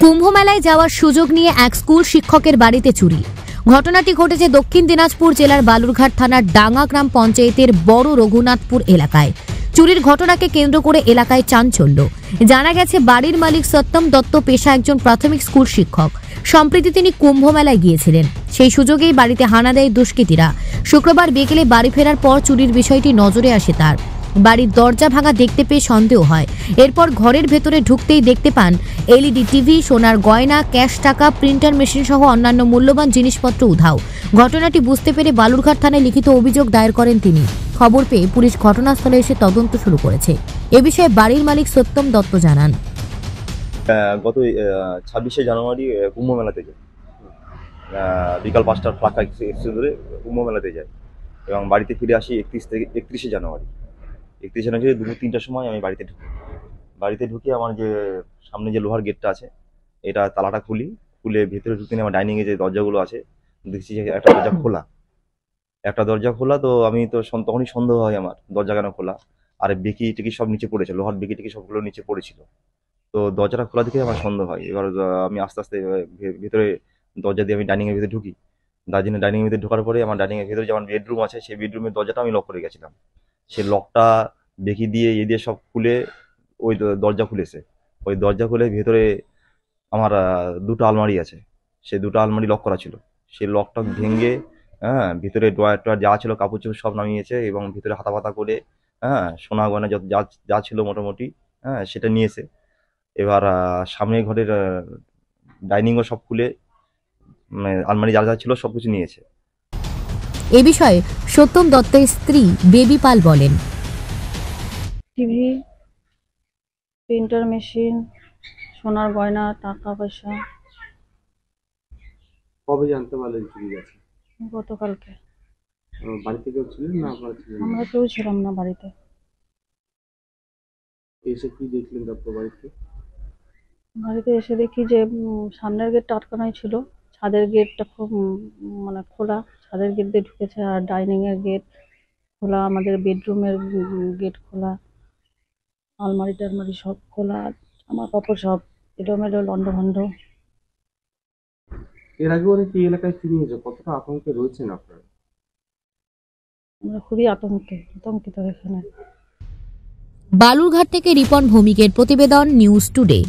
কুম্ভ মেলায় যাওয়ার সুযোগ নিয়ে এক স্কুল শিক্ষকের বাড়িতে চুরি। ঘটনাটি ঘটেছে দক্ষিণ দিনাজপুর জেলার বালুরঘাট থানার ডাঙ্গা গ্রাম পঞ্চায়েতের বড় রঘুনাথপুর এলাকায়। চুরির ঘটনাকে কেন্দ্র করে এলাকায় চাঞ্চল্য। জানা গেছে, বাড়ির মালিক সত্যম দত্ত পেশা একজন প্রাথমিক স্কুল শিক্ষক। সম্প্রতি তিনি কুম্ভ মেলায় গিয়েছিলেন। সেই সুযোগেই বাড়িতে হানা দেয় দুষ্কৃতীরা। শুক্রবার বিকেলে বাড়ি ফেরার পর চুরির বিষয়টি নজরে আসে তার। বাড়ির দরজা ভাঙা দেখতে পেয়ে সন্দেহ হয়। এরপর ঘরের ভেতরে ঢুকতেই দেখতে পান এলইডি টিভি, সোনার গয়না, ক্যাশ টাকা, প্রিন্টার মেশিন সহ অন্যান্য মূল্যবান জিনিসপত্র উধাও। ঘটনাটি বুঝতে পেরে বালুরঘাট থানায় লিখিত অভিযোগ দায়ের করেন তিনি। খবর পেয়ে পুলিশ ঘটনাস্থলে এসে তদন্ত শুরু করেছে। এ বিষয়ে বাড়ির মালিক সত্যম দত্ত জানান, গত 26শে জানুয়ারি কুম্ভ মেলাতে যায়, বিকাল 5টার ফাঁকা এক্সপ্রেস ধরে কুম্ভ মেলাতে যায় এবং বাড়িতে ফিরে আসি 31শে জানুয়ারি। 31শে জানুয়ারি দুপুর 3টার সময় আমি বাড়িতে ঢুকি আমার যে সামনে যে লোহার গেটটা আছে, এটা তালাটা খুলে ভেতরে ঢুকে আমার ডাইনিংয়ে যে দরজাগুলো আছে দেখছি যে একটা দরজা খোলা। তো আমি তো তখনই সন্দেহ হয় আমার, দরজা কেন খোলা, আর বেকি টেকি সব নিচে পড়েছে, লোহার বেকি টেকি সবগুলো নিচে পড়েছিল। তো দরজাটা খোলা দেখে আমার সন্দেহ হয়। এবার আমি আস্তে আস্তে ভেতরে দরজা দিয়ে আমি ডাইনিংয়ের ভিতরে ঢুকি। ডাইনিংয়ের ভিতরে ঢোকার পরে আমার ডাইনিংয়ের ভিতরে যে আমার বেডরুম আছে, সেই বেডরুমের দরজাটা আমি লক করে গেছিলাম। সেই লকটা বেকি দিয়ে দিয়ে সব খুলে ওই দরজা খুলেছে। ওই দরজা খুলে ভেতরে আমার দুটো আলমারি আছে, সেই দুটো আলমারি লক করা ছিল। সেই লকটা ভেঙে ভিতরে ড্রয়ার টয়ার যা ছিল, কাপড় চোপড় সব নামিয়েছে এবং ভিতরে হাতা করে সোনা গয়না যা ছিল মোটামুটি সেটা নিয়েছে। এবার সামনের ঘরের ডাইনিংও সব খুলে আলমারি যা ছিল সবকিছু নিয়েছে। এ বিষয়ে সত্যম দত্তের স্ত্রী বেবি পাল বলেন, টিভি, প্রিন্টার মেশিন, সোনার গয়না, টাকা পয়সা। কবে জানতে পারলেন চুরি গেছে? গতকালকে। বাড়িতে কেউ ছিলেন না আপনারা ছিলেন? আমরা কেউ ছিলাম না বাড়িতে। এসে কি দেখলেন তারপর বাড়িতে এসে দেখি যে সামনের গেটটা আটকানোই ছিল, ছাদের গেটটা খুব মানে খোলা, ছাদের গেট দিয়ে ঢুকেছে। আর ডাইনিং এর গেট খোলা, আমাদের বেডরুমের গেট খোলা, আলমারি টালমারি সব খোলা, আমার কাপড় সব এলোমেলো লন্ডভন্ড। এর আগে অনেক এই এলাকায় চুরি হয়েছে, কতটা আতঙ্কে রয়েছেন আপনারা? আমরা খুবই আতঙ্কিত এখানে। বালুরঘাট থেকে রিপন ভৌমিকের প্রতিবেদন, নিউজ টুডে।